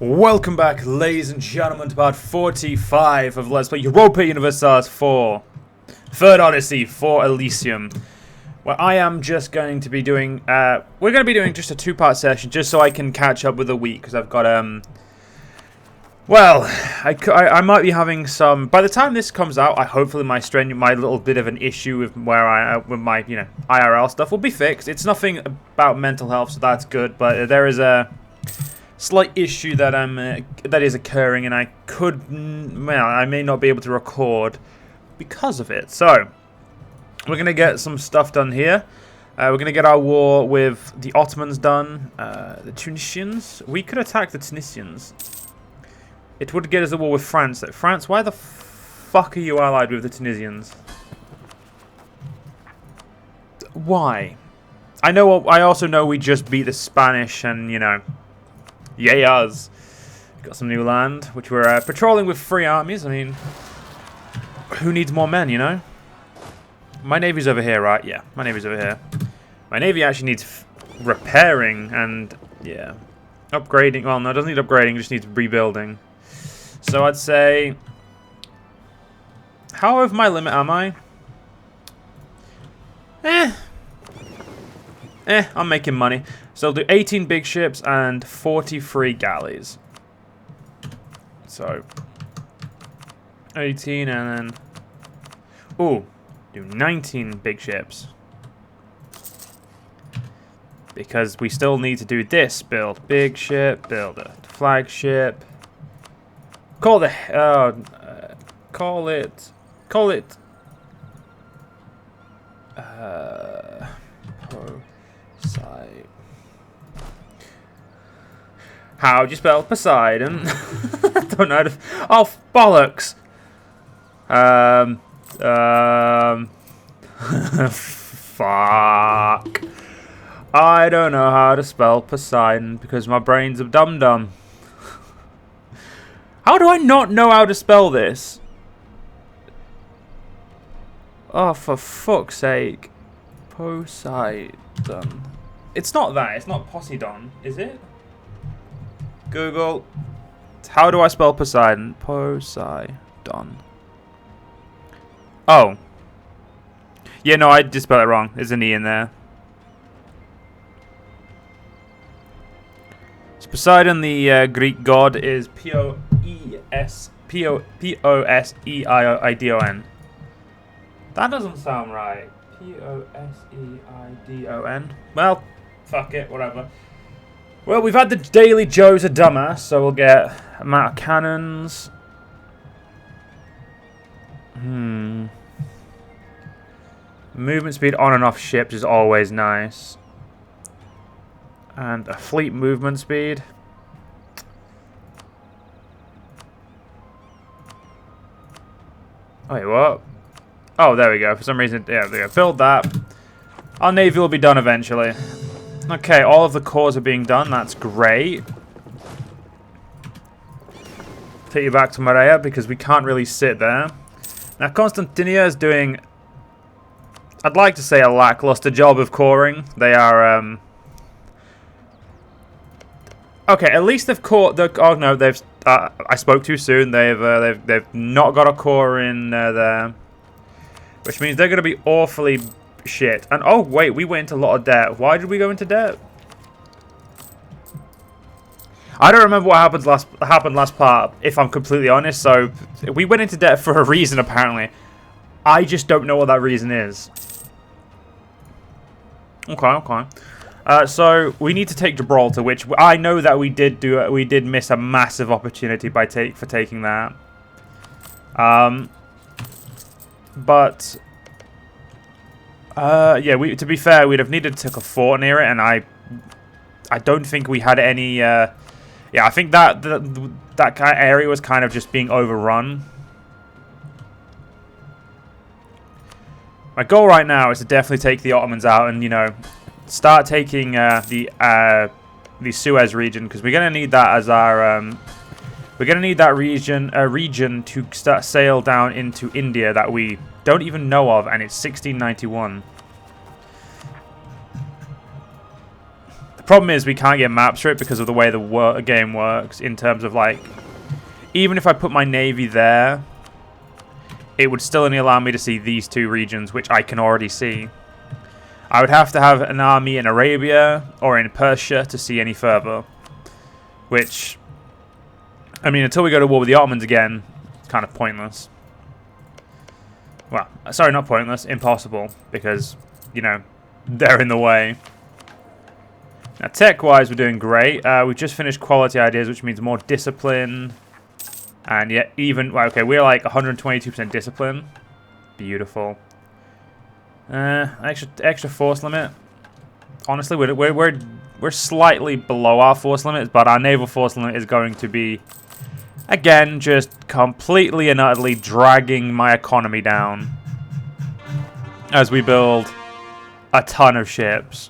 Welcome back, ladies and gentlemen, to part 45 of Let's Play Europa Universalis 4. Third Odyssey for Elysium. Where I am just going to be doing, we're going to be doing just a two-part session, just so I can catch up with the week, because I've got, well, I might be having some, by the time this comes out, hopefully my little bit of an issue with with my, IRL stuff will be fixed. It's nothing about mental health, so that's good, but there is a slight issue that that is occurring, and I may not be able to record because of it. So we're gonna get some stuff done here. We're gonna get our war with the Ottomans done. The Tunisians. We could attack the Tunisians. It would get us a war with France. France, why the fuck are you allied with the Tunisians? Why? I also know we just beat the Spanish, and yay us. Got some new land, which we're patrolling with 3 armies. I mean, who needs more men, My navy's over here, right? Yeah, my navy's over here. My navy actually needs repairing and, yeah, upgrading. Well, no, it doesn't need upgrading, it just needs rebuilding. So I'd say, how over my limit am I? I'm making money. So I'll do 18 big ships and 43 galleys. So 18 and then do 19 big ships. Because we still need to do this. Build big ship, build a flagship. Call it how do you spell Poseidon? I don't know. Oh, bollocks. Fuck. I don't know how to spell Poseidon because my brain's a dum-dum. How do I not know how to spell this? Oh, for fuck's sake. Poseidon. It's not that. It's not Poseidon, is it? Google. How do I spell Poseidon? Poseidon. Oh. Yeah, no, I did spell it wrong. There's an E in there. So Poseidon, the Greek god, is P-O-S-E-I-D-O-N. That doesn't sound right. P-O-S-E-I-D-O-N. Well, fuck it, whatever. Well, we've had the Daily Joe's a dumbass, so we'll get amount of cannons. Movement speed on and off ships is always nice. And a fleet movement speed. Wait, what? Oh, there we go. For some reason, yeah, there we go. Build that. Our navy will be done eventually. Okay, all of the cores are being done. That's great. Take you back to Maria because we can't really sit there. Now, Constantinia is doing, I'd like to say, a lackluster job of coring. They are, okay, at least they've caught the. Oh no, they've. I spoke too soon. They've not got a core in there, which means they're going to be awfully shit. And oh wait, we went into a lot of debt. Why did we go into debt? I don't remember what happened last part, if I'm completely honest. So we went into debt for a reason apparently. I just don't know what that reason is. Okay. So we need to take Gibraltar, which I know that we did do. We did miss a massive opportunity for taking that. But yeah, to be fair, we'd have needed to take a fort near it, and I don't think we had any. Yeah, I think that kind of area was kind of just being overrun. My goal right now is to definitely take the Ottomans out, and start taking the Suez region, because we're gonna need that as our we're gonna need that region to start sail down into India that we don't even know of, and it's 1691. Problem is, we can't get maps for it because of the way the game works in terms of, like, even if I put my navy there, it would still only allow me to see these two regions, which I can already see. I would have to have an army in Arabia or in Persia to see any further. Which, I mean, until we go to war with the Ottomans again, it's kind of pointless. Well, sorry, not pointless, impossible, because, you know, they're in the way. Now, tech-wise, we're doing great. We've just finished quality ideas, which means more discipline. And yet, even... Well, okay, we're like 122% discipline. Beautiful. Extra force limit. Honestly, we're slightly below our force limits, but our naval force limit is going to be, again, just completely and utterly dragging my economy down as we build a ton of ships.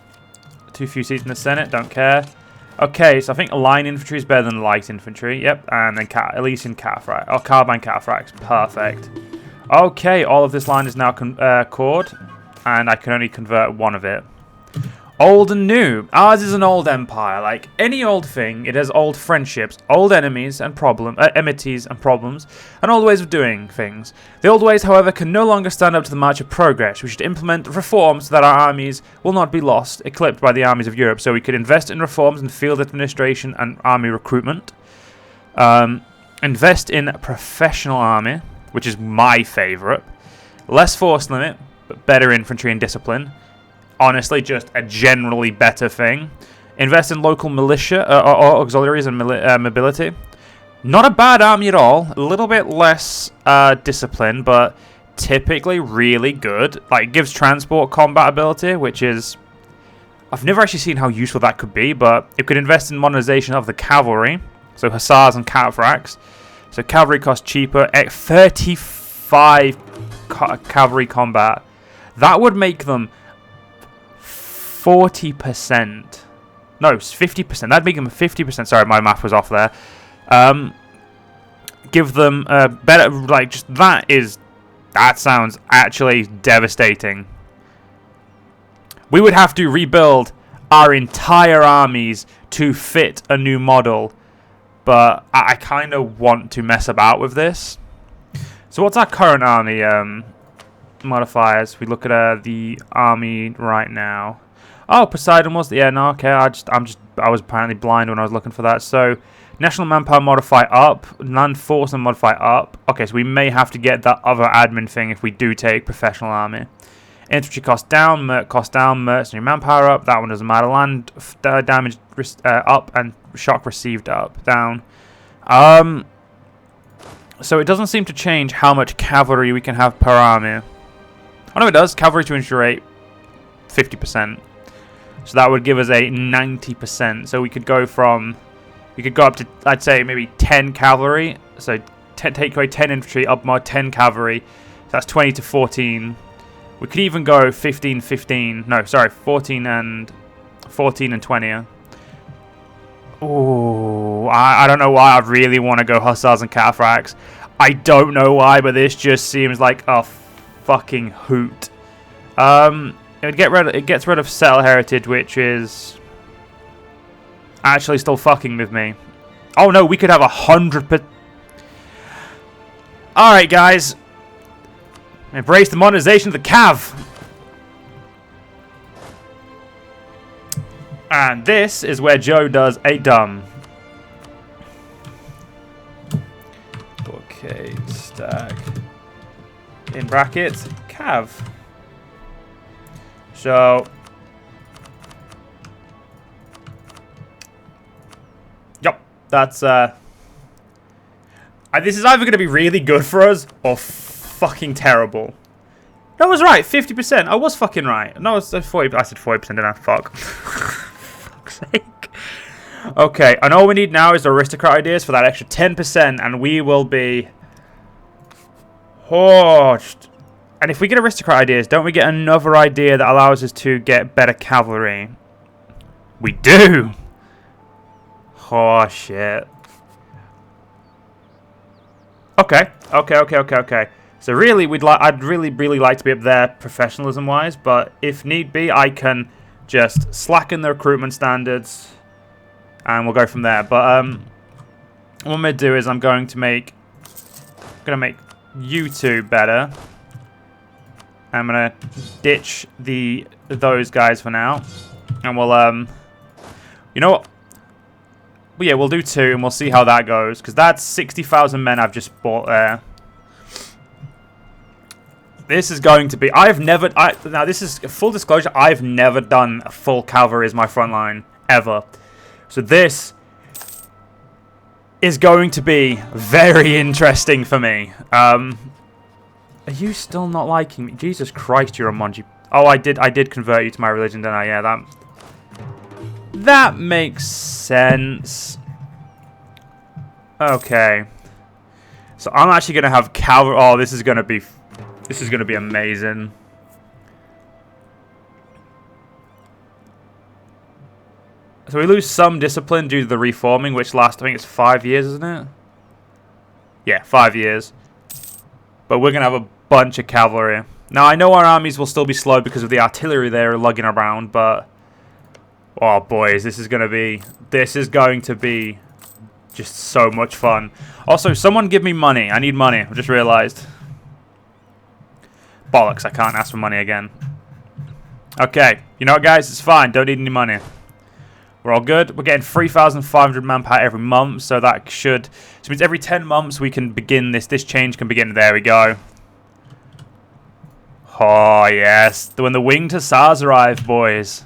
Too few seats in the Senate, don't care. Okay, so I think line infantry is better than light infantry. Yep, and then Elysium cataphracts. Oh, carbine cataphracts. Perfect. Okay, all of this line is now cored, and I can only convert one of it. Old and new. Ours is an old empire. Like any old thing, it has old friendships, old enemies and enmities and problems, and old ways of doing things. The old ways, however, can no longer stand up to the march of progress. We should implement reforms so that our armies will not be lost, eclipsed by the armies of Europe. So we could invest in reforms in field administration and army recruitment. Invest in a professional army, which is my favourite. Less force limit, but better infantry and discipline. Honestly, just a generally better thing. Invest in local militia or auxiliaries and mobility. Not a bad army at all. A little bit less discipline, but typically really good. Like, it gives transport combat ability, which is... I've never actually seen how useful that could be, but it could invest in modernization of the cavalry. So hussars and cataphracts. So cavalry costs cheaper. 35 cavalry combat. That would make them 40%. No, 50%. That'd make them 50%. Sorry, my math was off there. Give them better, like, just that sounds actually devastating. We would have to rebuild our entire armies to fit a new model, but I kind of want to mess about with this. So what's our current army modifiers? We look at the army right now. Oh, Poseidon was... Yeah, no, okay. I was apparently blind when I was looking for that. So, national manpower modify up. Land force and modify up. Okay, so we may have to get that other admin thing if we do take professional army. Infantry cost down, merc cost down, mercenary manpower up. That one doesn't matter. Land damage up and shock received up, down. So it doesn't seem to change how much cavalry we can have per army. Oh no, it does. Cavalry to infantry rate, 50%. So that would give us a 90%. So we could go from... We could go up to, I'd say, maybe 10 cavalry. So take away 10 infantry, up more 10 cavalry. So that's 20 to 14. We could even go 15, 15. No, sorry, 14 and 20. Oh, I don't know why I really want to go hussars and cataphracts. I don't know why, but this just seems like a fucking hoot. It gets rid of settle heritage, which is actually still fucking with me. Oh no, we could have 100%. All right, guys, embrace the modernization of the cav. And this is where Joe does a dumb. Okay, stack in brackets cav. So, yep, that's, this is either going to be really good for us or fucking terrible. No, I was right, 50%. I was fucking right. No, I said 40%. I said 40%, didn't I? Fuck. Fuck's sake. Okay, and all we need now is aristocrat ideas for that extra 10%, and we will be... Oh, and if we get aristocrat ideas, don't we get another idea that allows us to get better cavalry? We do! Oh, shit. Okay. So really, I'd really like to be up there professionalism-wise, but if need be, I can just slacken the recruitment standards, and we'll go from there. But what I'm going to do is I'm going to make you two better. I'm going to ditch those guys for now, and we'll you know what? Well, yeah, we'll do 2, and we'll see how that goes, because that's 60,000 men I've just bought there. This is going to be... now, this is full disclosure. I've never done a full cavalry as my front line, ever. So this is going to be very interesting for me. Are you still not liking me? Jesus Christ, you're a Monji. Oh, I did convert you to my religion, didn't I? Yeah, that makes sense. Okay. So I'm actually going to have cavalry. Oh, this is going to be amazing. So we lose some discipline due to the reforming, which lasts, I think it's 5 years, isn't it? Yeah, 5 years. But we're going to have a bunch of cavalry. Now, I know our armies will still be slow because of the artillery they're lugging around, but... oh, boys, this is going to be just so much fun. Also, someone give me money. I need money. I just realized. Bollocks, I can't ask for money again. Okay, you know what, guys? It's fine. Don't need any money. We're all good. We're getting 3,500 manpower every month, so that should... so it means every 10 months we can begin this. This change can begin. There we go. Oh, yes. When the winged hussars arrive, boys.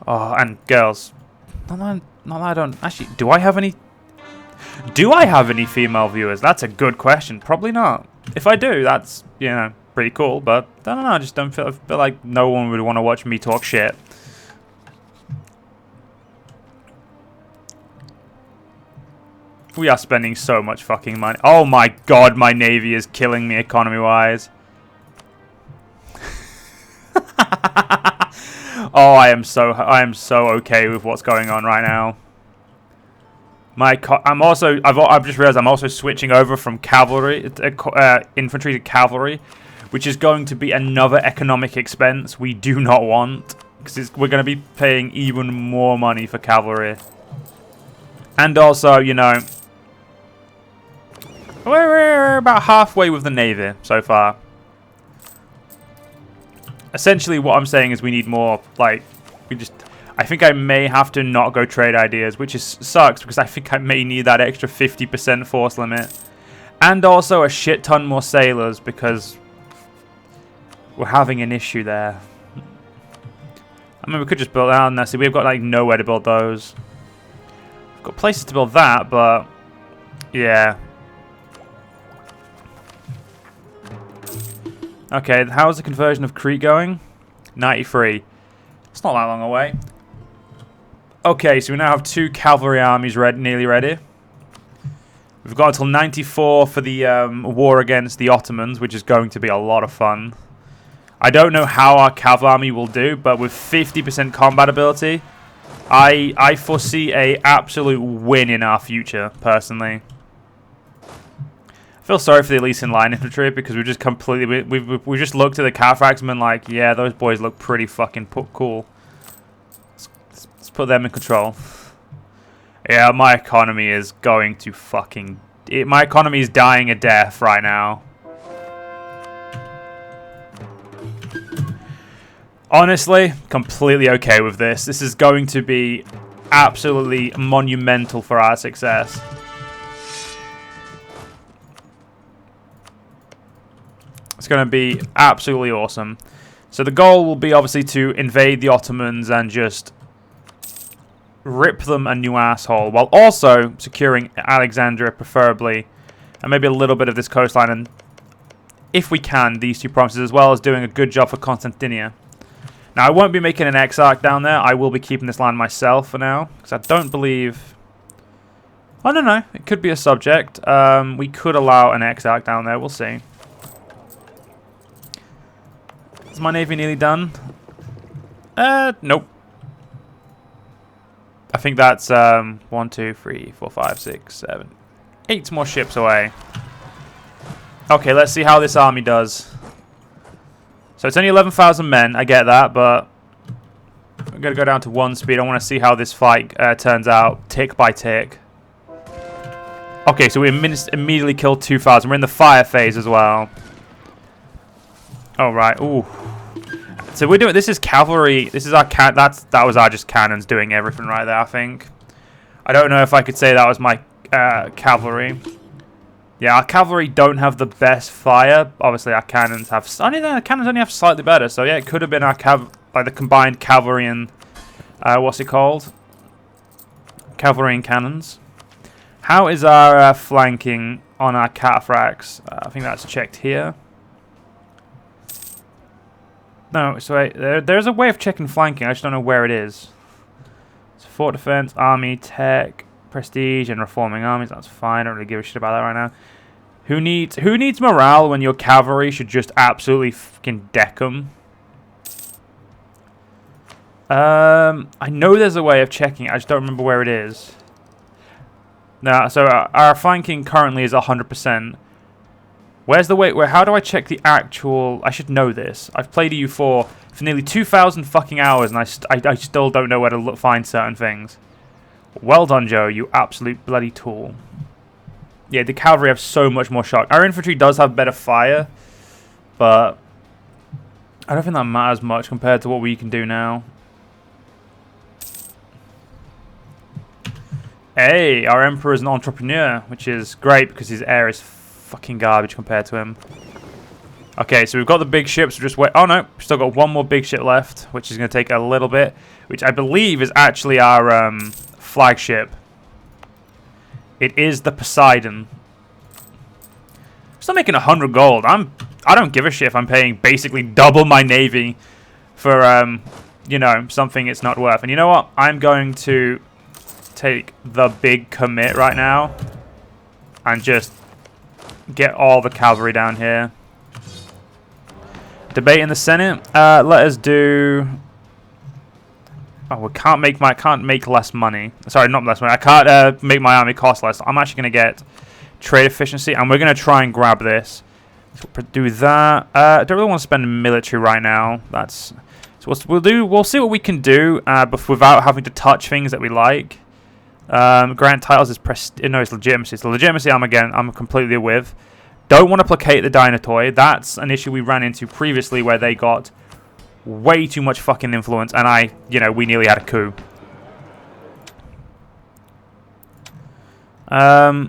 Oh, and girls. No, I don't... actually, do I have any female viewers? That's a good question. Probably not. If I do, that's, you know, pretty cool, but I don't know. I just don't feel like no one would want to watch me talk shit. We are spending so much fucking money. Oh my god, my navy is killing me economy-wise. Oh, I am so okay with what's going on right now. I've just realized I'm also switching over from cavalry, infantry to cavalry, which is going to be another economic expense we do not want, because we're going to be paying even more money for cavalry. And also, you know, we're about halfway with the navy so far. Essentially, what I'm saying is we need more, like, I think I may have to not go trade ideas, which sucks, because I think I may need that extra 50% force limit. And also a shit ton more sailors, because we're having an issue there. I mean, we could just build out on there. See, we've got, like, nowhere to build those. We've got places to build that, but, yeah. Okay, how's the conversion of Crete going? 93. It's not that long away. Okay, so we now have 2 cavalry armies nearly ready. We've got until 94 for the war against the Ottomans, which is going to be a lot of fun. I don't know how our cavalry army will do, but with 50% combat ability, I foresee a absolute win in our future, personally. I feel sorry for the Elysian line infantry, because we just completely... we just looked at the Cavalry and been like, yeah, those boys look pretty fucking cool. Let's put them in control. Yeah, my economy is going to fucking... my economy is dying a death right now. Honestly, completely okay with this. This is going to be absolutely monumental for our success. It's going to be absolutely awesome. So the goal will be obviously to invade the Ottomans and just rip them a new asshole, while also securing Alexandria preferably, and maybe a little bit of this coastline, and if we can, these 2 provinces, as well as doing a good job for Constantinia. Now, I won't be making an exarch down there. I will be keeping this land myself for now, because I don't believe... I don't know. It could be a subject. We could allow an exarch down there. We'll see. Is my navy nearly done? Nope. I think that's 1, 2, 3, 4, 5, 6, 7, 8 more ships away. Okay, let's see how this army does. So it's only 11,000 men, I get that, but going to go down to 1 speed. I want to see how this fight turns out, tick by tick. Okay, so we immediately killed 2,000. We're in the fire phase as well. All right. Ooh. So we're doing. This is cavalry. This is our that was our just cannons doing everything right there. I think. I don't know if I could say that was my cavalry. Yeah, our cavalry don't have the best fire. Obviously, our cannons have. Our cannons only have slightly better. So yeah, it could have been our the combined cavalry and what's it called? Cavalry and cannons. How is our flanking on our cataphracts? I think that's checked here. No, so wait, there's a way of checking flanking. I just don't know where it is. It's fort defense, army, tech, prestige, and reforming armies. That's fine. I don't really give a shit about that right now. Who needs morale when your cavalry should just absolutely fucking deck them? I know there's a way of checking it. I just don't remember where it is. No, so our flanking currently is 100%. Where's the way? How do I check the actual? I should know this. I've played EU4 for nearly 2,000 fucking hours, and I still don't know where to find certain things. Well done, Joe. You absolute bloody tool. Yeah, the cavalry have so much more shock. Our infantry does have better fire, but I don't think that matters much compared to what we can do now. Hey, our emperor is an entrepreneur, which is great because his air is fucking garbage compared to him. Okay, so we've got the big ships. Just wait. Oh no, we've still got one more big ship left, which is going to take a little bit. Which I believe is actually our flagship. It is the Poseidon. Still making 100 gold. I don't give a shit if I'm paying basically double my navy for you know, something it's not worth. And you know what? I'm going to take the big commit right now and just get all the cavalry down here. Debate in the Senate. Let us do. Oh, we can't make less money. Sorry, not less money. I can't make my army cost less. I'm actually going to get trade efficiency, and we're going to try and grab this. So we'll do that. I don't really want to spend military right now. That's so we'll see what we can do, but without having to touch things that we like. Grant titles is no, it's legitimacy. So legitimacy, I'm completely with. Don't want to placate the Dynatoid. That's an issue we ran into previously where they got way too much fucking influence, and we nearly had a coup. A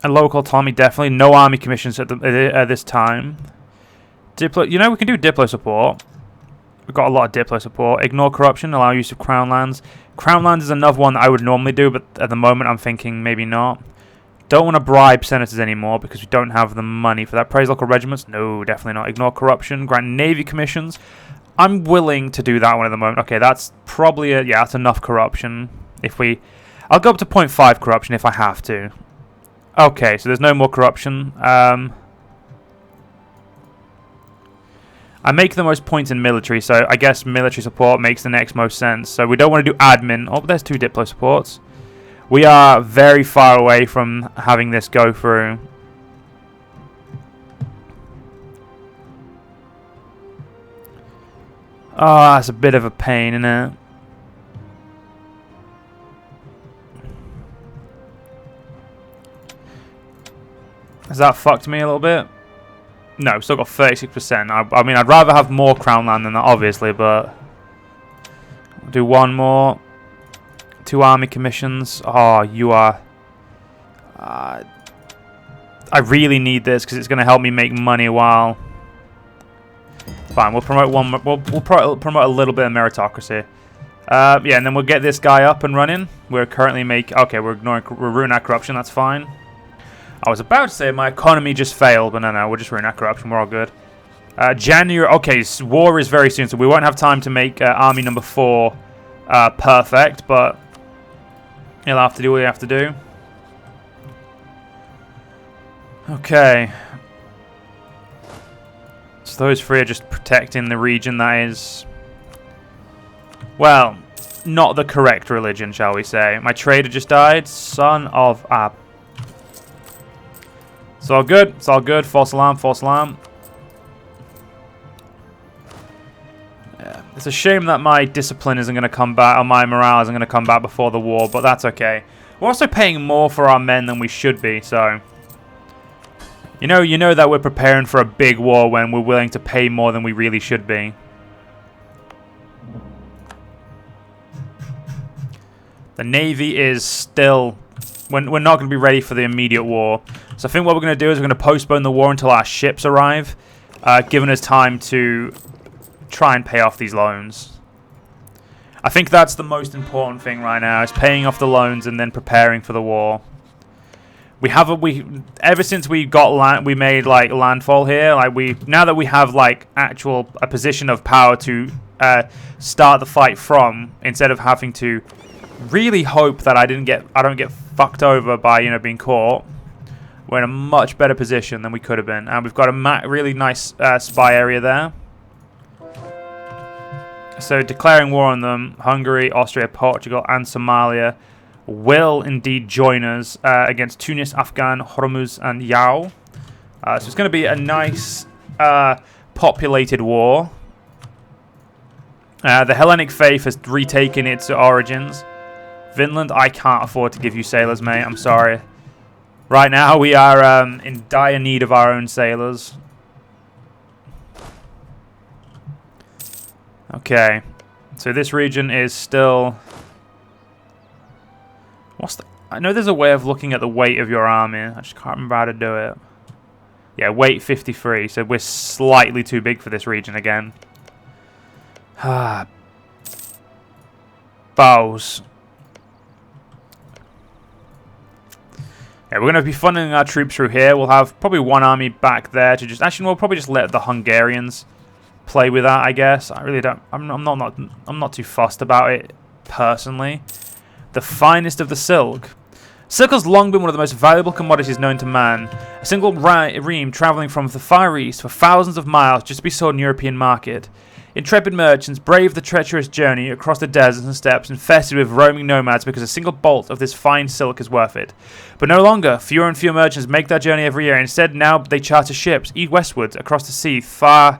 local autonomy, definitely. No army commissions at this time. We can do Diplo support. We've got a lot of Diplo support. Ignore corruption, allow use of crown lands. Crown lands is another one that I would normally do, but at the moment I'm thinking maybe not. Don't want to bribe senators anymore because we don't have the money for that. Praise local regiments? No, definitely not. Ignore corruption. Grant navy commissions. I'm willing to do that one at the moment. Okay, that's probably that's enough corruption. I'll go up to 0.5 corruption if I have to. Okay, so there's no more corruption. I make the most points in military, so I guess military support makes the next most sense. So we don't want to do admin. Oh, but there's 2 Diplo supports. We are very far away from having this go through. Oh, that's a bit of a pain, isn't it? Has that fucked me a little bit? No, still got 36%. I mean, I'd rather have more crown land than that, obviously, but I'll do one more. 2 army commissions. Oh, you are. I really need this because it's going to help me make money while. Fine, we'll promote one. We'll promote a little bit of meritocracy. Yeah, and then we'll get this guy up and running. We're currently Okay, we're ruining our corruption. That's fine. I was about to say my economy just failed, but no, we'll just ruin our corruption. We're all good. January. Okay, so war is very soon, so we won't have time to make army number 4 perfect, but he'll have to do what he have to do. Okay. So those 3 are just protecting the region that is, well, not the correct religion, shall we say. My trader just died. Son of a... It's all good. It's all good. False alarm. False alarm. Yeah. It's a shame that my discipline isn't going to come back, or my morale isn't going to come back before the war, but that's okay. We're also paying more for our men than we should be, so... You know that we're preparing for a big war when we're willing to pay more than we really should be. The Navy is still... We're not going to be ready for the immediate war. So I think what we're going to do is we're going to postpone the war until our ships arrive, giving us time to try and pay off these loans. I think that's the most important thing right now, is paying off the loans and then preparing for the war. Ever since we got land, we made like landfall here. Now that we have like a position of power to start the fight from, instead of having to really hope that I don't get fucked over by being caught. We're in a much better position than we could have been, and we've got a really nice spy area there. So declaring war on them, Hungary, Austria, Portugal, and Somalia will indeed join us against Tunis, Afghan, Hormuz, and Yao. So it's going to be a nice populated war. The Hellenic faith has retaken its origins. Vinland, I can't afford to give you sailors, mate. I'm sorry. Right now, we are in dire need of our own sailors. Okay. So this region is still... I know there's a way of looking at the weight of your army. I just can't remember how to do it. Yeah, weight 53. So we're slightly too big for this region again. Bows. Yeah, we're going to be funneling our troops through here. We'll have probably one army back there to just... Actually, we'll probably just let the Hungarians play with that, I guess. I really don't... I'm not too fussed about it, personally. The finest of the silk. Silk has long been one of the most valuable commodities known to man. A single ream travelling from the Far East for thousands of miles just to be sold in the European market. Intrepid merchants braved the treacherous journey across the deserts and steppes infested with roaming nomads because a single bolt of this fine silk is worth it. But no longer, fewer and fewer merchants make that journey every year. Instead, now they charter ships, east westwards across the sea for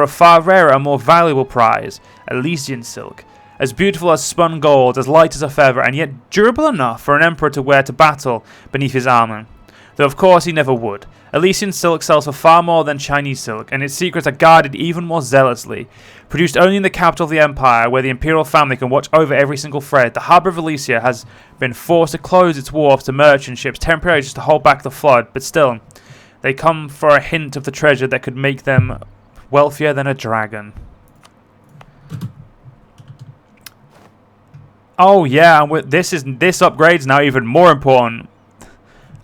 a far rarer and more valuable prize, Elysian silk. As beautiful as spun gold, as light as a feather, and yet durable enough for an emperor to wear to battle beneath his armour. Though of course he never would. Elysian silk sells for far more than Chinese silk, and its secrets are guarded even more zealously. Produced only in the capital of the empire, where the imperial family can watch over every single thread, the harbour of Elysia has been forced to close its wharves to merchant ships temporarily just to hold back the flood, but still, they come for a hint of the treasure that could make them wealthier than a dragon. Oh yeah, and this upgrade's now even more important.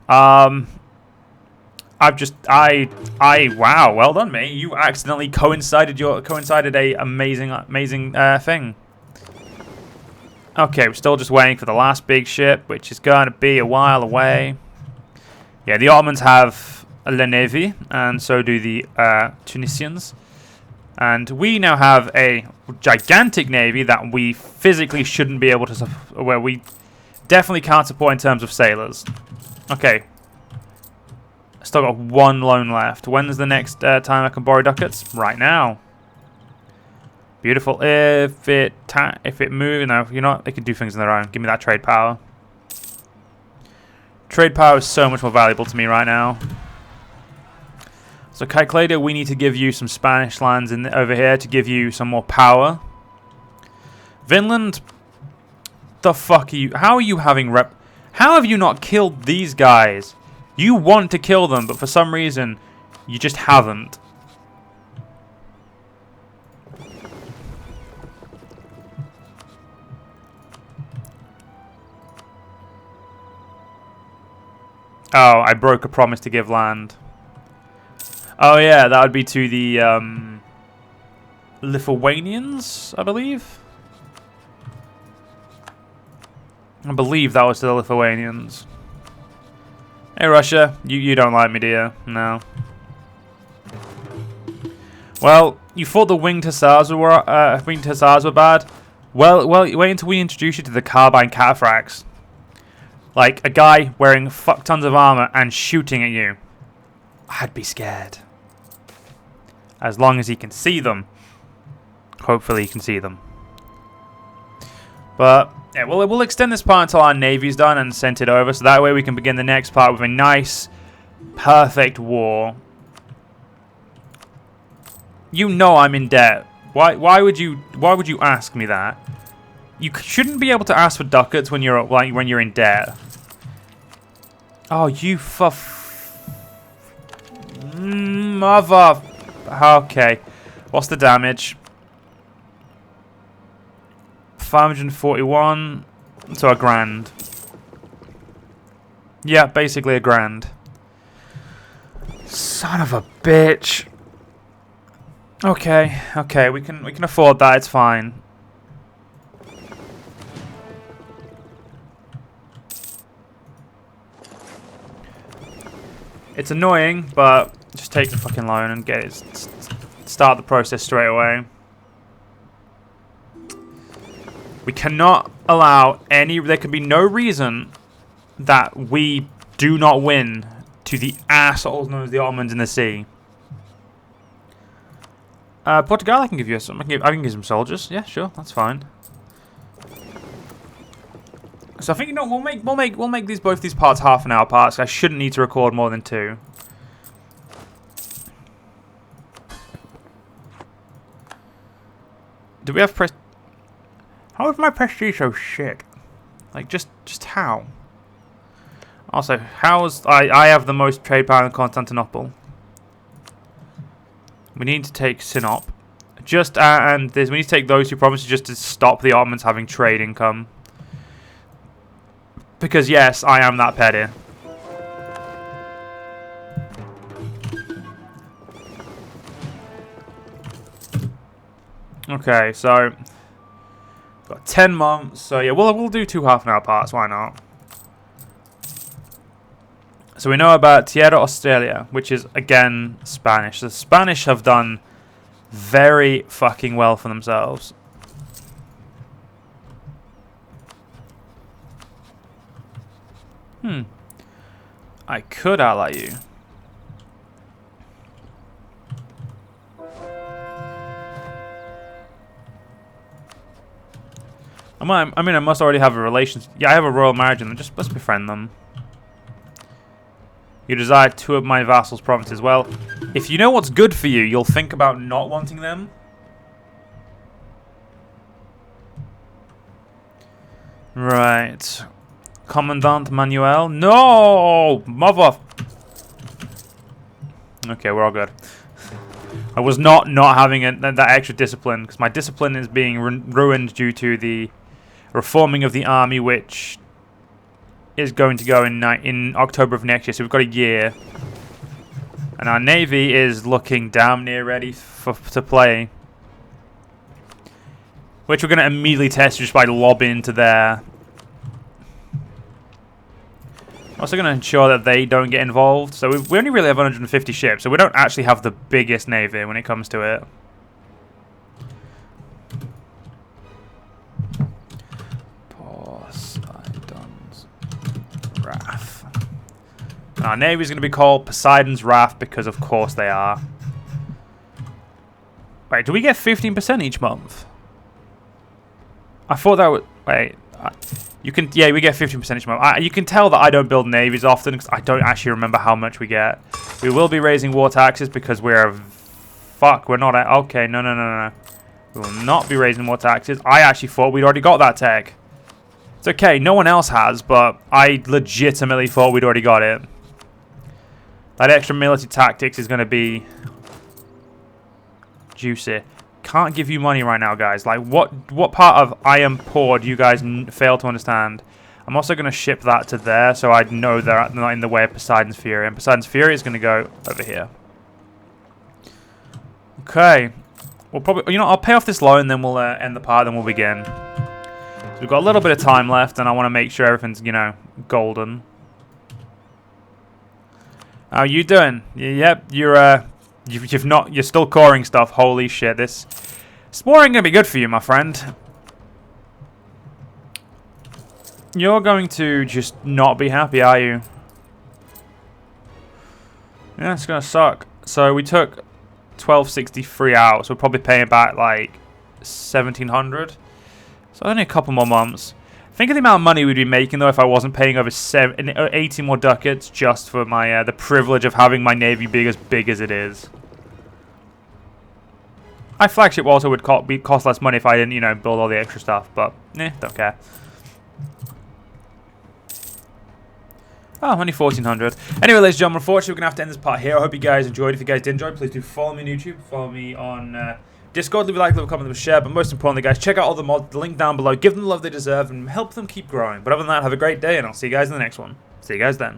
Wow, well done, mate. You accidentally coincided a amazing thing. Okay, we're still just waiting for the last big ship, which is going to be a while away. Yeah, the Ottomans have Le Navy, and so do the Tunisians. And we now have a gigantic navy that we physically shouldn't be able to where we definitely can't support in terms of sailors. Okay. Still got one loan left. When's the next time I can borrow ducats? Right now. Beautiful. If it moves, no, you know what? They can do things on their own. Give me that trade power. Trade power is so much more valuable to me right now. So Calculator, we need to give you some Spanish lands over here to give you some more power. Vinland, the fuck are you? How are you having How have you not killed these guys? You want to kill them, but for some reason, you just haven't. Oh, I broke a promise to give land. Oh yeah, that would be to the Lithuanians, I believe. I believe that was to the Lithuanians. Hey Russia, you don't like me, do you? No. Well, you thought the winged hussars were bad. Well, wait until we introduce you to the carbine cataphracts. Like a guy wearing fuck tons of armor and shooting at you. I'd be scared. As long as he can see them. Hopefully you can see them. But yeah, we'll extend this part until our navy's done and sent it over, so that way we can begin the next part with a nice, perfect war. You know I'm in debt. Why would you ask me that? You shouldn't be able to ask for ducats when you're in debt. Oh, you mother. Okay, what's the damage? 541, so $1,000. Yeah, basically $1,000. Son of a bitch. Okay, we can afford that. It's fine. It's annoying, but just take the fucking loan and get it. Start the process straight away. We cannot allow any... There can be no reason that we do not win to the assholes known as the Ottomans in the sea. Portugal, I can give you some. I can give some soldiers. Yeah, sure, that's fine. So I think, you know, we'll make both these parts half-an-hour parts. I shouldn't need to record more than 2. Do we have press? How is my prestige so shit? Like, just how? Also, I have the most trade power in Constantinople. We need to take Sinop. And we need to take those 2 provinces just to stop the Ottomans having trade income. Because yes, I am that petty. Okay, so got 10 months. So yeah, we'll do 2 half-an-hour parts. Why not? So we know about Tierra Australia, which is again Spanish. The Spanish have done very fucking well for themselves. I could ally you. I mean, I must already have a relation. Yeah, I have a royal marriage in them. Just let's befriend them. You desire 2 of my vassals' provinces. Well, if you know what's good for you, you'll think about not wanting them. Right. Commandant Manuel. No! Mother... Okay, we're all good. I was not having that extra discipline, because my discipline is being ruined due to the reforming of the army, which is going to go in October of next year, so we've got a year. And our navy is looking damn near ready to play. Which we're going to immediately test just by lobbing into there. I'm also going to ensure that they don't get involved. So we only really have 150 ships, so we don't actually have the biggest navy when it comes to it. Poseidon's Wrath. Our navy is going to be called Poseidon's Wrath because of course they are. Wait, do we get 15% each month? I thought that would... Wait... You can, yeah, we get 15% each month. You can tell that I don't build navies often because I don't actually remember how much we get. We will be raising war taxes because we're... Fuck, we're not... Okay, no. We will not be raising more taxes. I actually thought we'd already got that tech. It's okay, no one else has, but I legitimately thought we'd already got it. That extra military tactics is going to be... juicy. Can't give you money right now, guys. Like, what part of I am poor do you guys fail to understand? I'm also going to ship that to there, so I know they're not in the way of Poseidon's Fury. And Poseidon's Fury is going to go over here. Okay. We'll probably, you know, I'll pay off this loan, then we'll end the part, then we'll begin. So we've got a little bit of time left, and I want to make sure everything's, you know, golden. How you doing? Yep, you're still coring stuff. Holy shit, this war ain't gonna be good for you, my friend. You're going to just not be happy, are you? Yeah, it's gonna suck. So we took 1263 out, so we're probably paying back like 1,700. So only a couple more months. Think of the amount of money we'd be making though if I wasn't paying over 80 more ducats just for my the privilege of having my navy big as it is. My flagship also would cost less money if I didn't, you know, build all the extra stuff, but don't care. Oh, only 1,400. Anyway, ladies and gentlemen, unfortunately, we're going to have to end this part here. I hope you guys enjoyed. If you guys did enjoy, please do follow me on YouTube. Follow me on Discord. Leave a like, leave a comment, leave a share. But most importantly, guys, check out all the mods. The link down below. Give them the love they deserve and help them keep growing. But other than that, have a great day, and I'll see you guys in the next one. See you guys then.